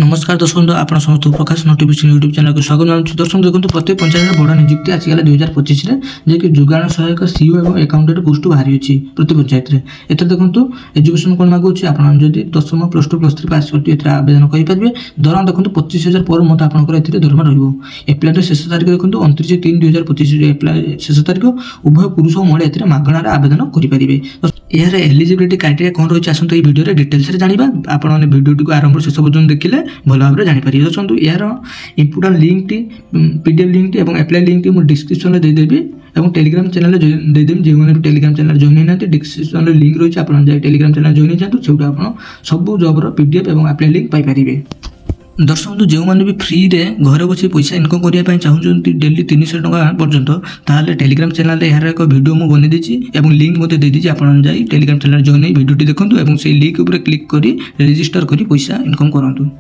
नमस्कार दर्शक बंधु आप समस्त प्रकाश नोटिफिकेशन यूट्यूब चैनल को स्वागत जनाऊँ। दर्शक देखो प्रत्येक पंचायत बड़ नियुक्ति आसीगला 2025 में जे जुगाण सहायक सीओ और एकाउंटेंट पोस्ट बाहरी अच्छी प्रति पंचायत में। एथर देखो एजुकेशन कौन मागुच आप 10वीं +2 +3 पास करते आवेदन करेंगे। दरमा देखो 25,000 पर मंथ आपंकर दरमा रप्लायर शेष तारीख देखो 29/3/2025 एप्लाय शेष तारीख। उभय पुरुष और महिला ए मागणार आवेदन करेंगे। यार एलिजिबिलिटी क्राइटेरिया कौन रही आसत ये भिडियो डिटेल्स जाना आपने भिडियो को आरंभ शेष पर्यटन देखिले भल भाव जापर। देखो यार important link T PDF link T और एप्लाई लिंक टी मुझे डिस्क्रिप्शन में देदेवी और टेलीग्राम चैनल देदेवी। जो मैंने टेलीग्राम चैनल जॉइन होना डिस्क्रिप्शन में लिंक रही है आप टेलीग्राम चैनल जॉइन हो जातु आप सब जॉबर पीडीएफ और एप्लाई लिंक पाइपर। दर्शक बंधु जो मैंने भी फ्री रे घर बस पैसा इनकम करने चाहते डेली 300 टका पर्यंत ताहले टेलीग्राम चैनल यार एक वीडियो मुझे बनी देती और लिंक मत देदी आप टेलीग्राम चैनल जॉइन हो वीडियो देखूँ और से लिंक उपर क्लिक कर रजिस्टर कर पैसा इनकम करूँ।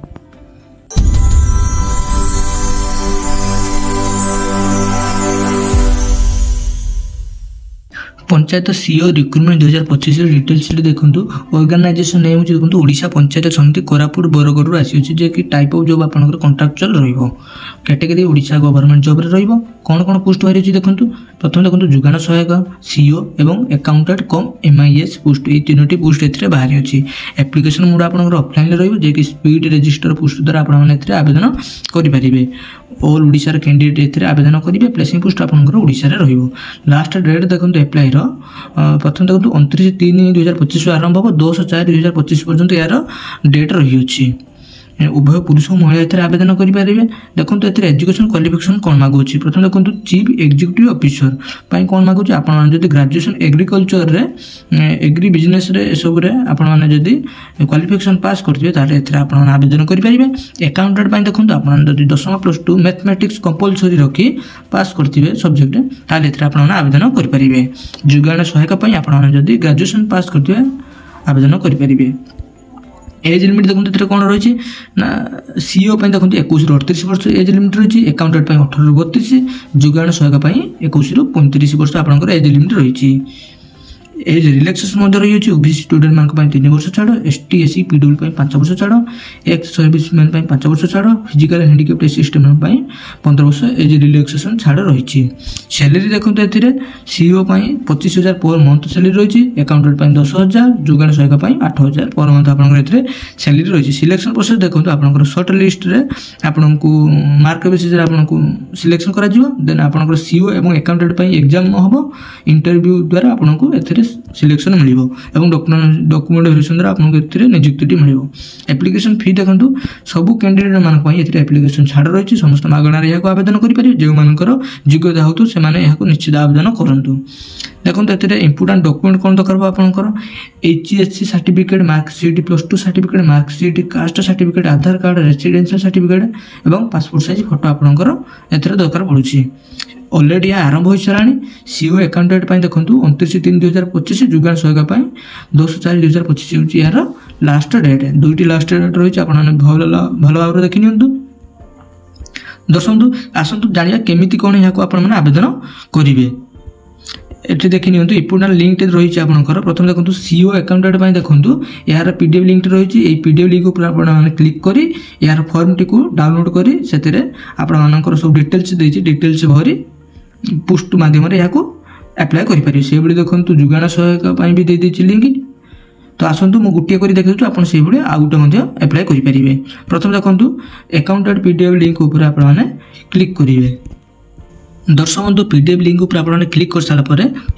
पंचायत सीओ रिक्रुटमेंट 2025 डिटेल्स देखो। ऑर्गेनाइजेशन नेम देखो ओडिशा पंचायत समिति कोरापुट बरगढ़ आसी जे कि टाइप ऑफ जॉब आपनकर कॉन्ट्रैक्चुअल रहिबो। कैटेगरी ओडिशा गवर्नमेंट जॉब रे रहिबो। कौन कौन पोस्ट बाहरी अछि देखो। प्रथम देखो जुगाण सहायक सीओ एवं अकाउंटेंट कम एमआईएस पोस्ट ये तीनोटी पोस्ट एथरे बाहरी अछि। एप्लिकेशन मोड आपनकर ऑफलाइन रहिबो जे कि स्पीड रजिस्टर पोस्ट द्वारा आपन माने एथरे आवेदन करि परिबे। ऑल ओडिशा रे कैंडिडेट एथरे आवेदन करिवे। प्लेसिंग पोस्ट आपनकर ओडिशा रे रहिबो। लास्ट डेट देखो एप्लाई रो प्रथम देखो 29/3/2025 आरंभ हो 10/4/2025 पर्यंत यार डेट रही अछि। उभय पुरुष और महिला एथरे आवेदन करेंगे। देखो ये एजुकेशन क्वालिफिकेशन कौन मागुच। प्रथम देखो चीफ एग्जीक्यूटिव ऑफिसर कौन मागुच आप ग्रेजुएशन एग्रीकल्चर रे एग्री बिजनेस रे सब रे आपण माने जदी क्वालिफिकेशन पास करथिबे तारे एथरे आपण आवेदन करेंगे। अकाउंटेंट देखो आप 10वीं +2 मैथमेटिक्स कंपलसरी रखी पास करथिबे सब्जेक्ट ताले एथरे आपण आवेदन करेंगे। जुगाण सहायक आपण जदी ग्रेजुएशन पास करथिबे आवेदन करेंगे। एज लिमिट देखो कौन रही ना सीओ देखो 21 ରୁ 38 वर्ष एज लिमिट रही। अकाउंटेंट 18 ରୁ 32। जुगाण सहायक 21 ରୁ 35 वर्ष आपंकर एज लिमिट रही। एज रिलैक्सेशन रही है। ओबीसी स्टूडेंट मान 3 वर्ष छाड़ एसटी एससी पीडब्ल्यू 5 वर्ष छाड़ एक्स सर्विसमैन 5 वर्ष छाड़ फिजिकल हैंडिकैप्ड स्टूडेंट 15 वर्ष एज रिलैक्सेशन छाड़ रही। सैलरी देखो ए सीओ 25,000 पर मंथ सैलरी रही। अकाउंटेंट 10,000 जुगाण सहायक 8,000 पर मंथ आपंकर सैलरी रही। सिलेक्शन प्रोसेस देखो आपंकर सर्ट लिस्ट रे आपन को मार्क बेसिस आपको सिलेक्शन करा जिवो। देन आपंकर सीओ और अकाउंटेंट एग्जाम हम इंटरव्यू द्वारा आपको ए सिलेक्शन मिलिबो एवं डॉक्यूमेंट वेरिफिकेशन द्वारा आपको एथिरे नियुक्ति मिलिबो। एप्लिकेशन फी देखंतु सब कैंडिडेट मानक पई एथिरे एप्लिकेशन छाड़ रही। समस्त मागणार याको आवेदन करि पारि। जे मानकर योग्यता होतु से माने याको निश्चित आवेदन करंतु। देखंतु एथिरे इंपोर्टेंट डॉक्यूमेंट कोन दरकार आपनकर HSC certificate marksheet +2 certificate marksheet caste certificate Aadhaar card residential certificate एवं पासपोर्ट साइज फोटो आपनकर एथिरे दरकार पड़ुछि। ऑलरेडी आरंभ हो सारा। सीओ अकाउंटेंट देखो 29/3/2025 जुगाण सहायक 10/4/2025 हूँ यार लास्ट डेट। दुईटी लास्ट डेट रही भल भाव देखी नि। दर्शक आसतु जाना केमी कौन यहाँ आपने आवेदन करेंगे। ये देखी नि इंपोर्टेंट लिंक रही है आपंकर। प्रथम देखो सीओ अकाउंटेंट देखो यार पीडीएफ लिंक रही है। पीडीएफ लिंक पर क्लिक कर यार फॉर्म टी डाउनलोड कर सब डिटेल्स डिटेल्स भरी पोस्ट माध्यम यहाँ एप्लाय करेंगे। से देखो जुगाण सहायक भी देती लिंक। तो आसतु मुझे गोटे कर देखा आप आउ गोटे एप्लाय करेंगे। प्रथम देखो अकाउंटेंट पीडीएफ लिंक उपर आपने क्लिक करेंगे। दर्शक बंधु पीडीएफ लिंक उपर आपने क्लिक कर सारा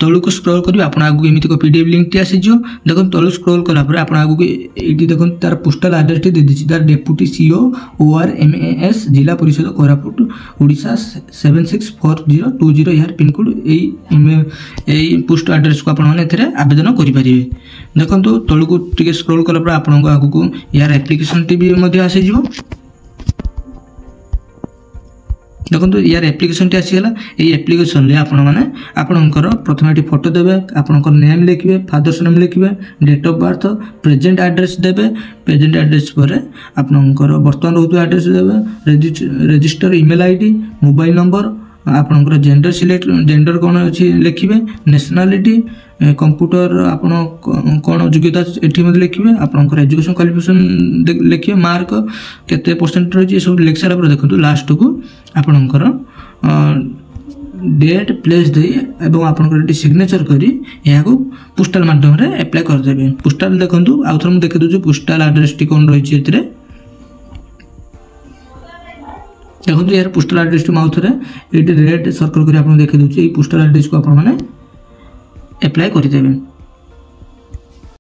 तलू को स्क्रॉल करेंगे। आप आगे एमती पीडीएफ लिंक टी आसीज। देखो तलू स्क्रॉल कलापर आप आगे ये देखो तार पोस्टाल आड्रेस टी दे तार डेप्यूटी सीओ ORMAS जिला परिषद कोरापुट ओडिशा 764020 यार पिनकोड यही पोस्ट आड्रेस को आपने आवेदन करेंगे। देखो तलू को टी स्क्रॉल कलापर आपको आगू यार एप्लिकेशन टी भी आसीज। देखो यार एप्लिकेशन टी आसीगला। ये एप्लिकेशन रे आपण माने आपनकर प्रथम एटी फोटो देबे आपनकर नेम लिखिबे फादर्स नेम लिखिबे date of birth present address देबे। प्रेजेंट एड्रेस पर आपनकर वर्तमान रहतु एड्रेस देबे। Register email ID mobile number आपनकर जेंडर सिलेक्ट जेंडर कौन अच्छी लिखिबे। नेशनलिटी कंप्यूटर आपण कौन योग्यता ये लिखे आपंकर एजुकेशन क्वालिफिकेशन लिखे मार्क केते परसेंट रही सब लिख सारा देखो लास्ट को आपणकर डेट प्लेस दे एवं आपंकर सिग्नेचर करी यहाँ पोस्टाल माध्यम एप्लाय करदे। पोस्टाल देखो आउ थे मुझे देखी दूसरी पोस्टाल आड्रेस टी कौन रही देखो यार पोस्टाल आड्रेस टी आउ थे ये रेड सर्कल कर देखी दूसरी पोस्टाल आड्रेस को आप एप्लाय करदे।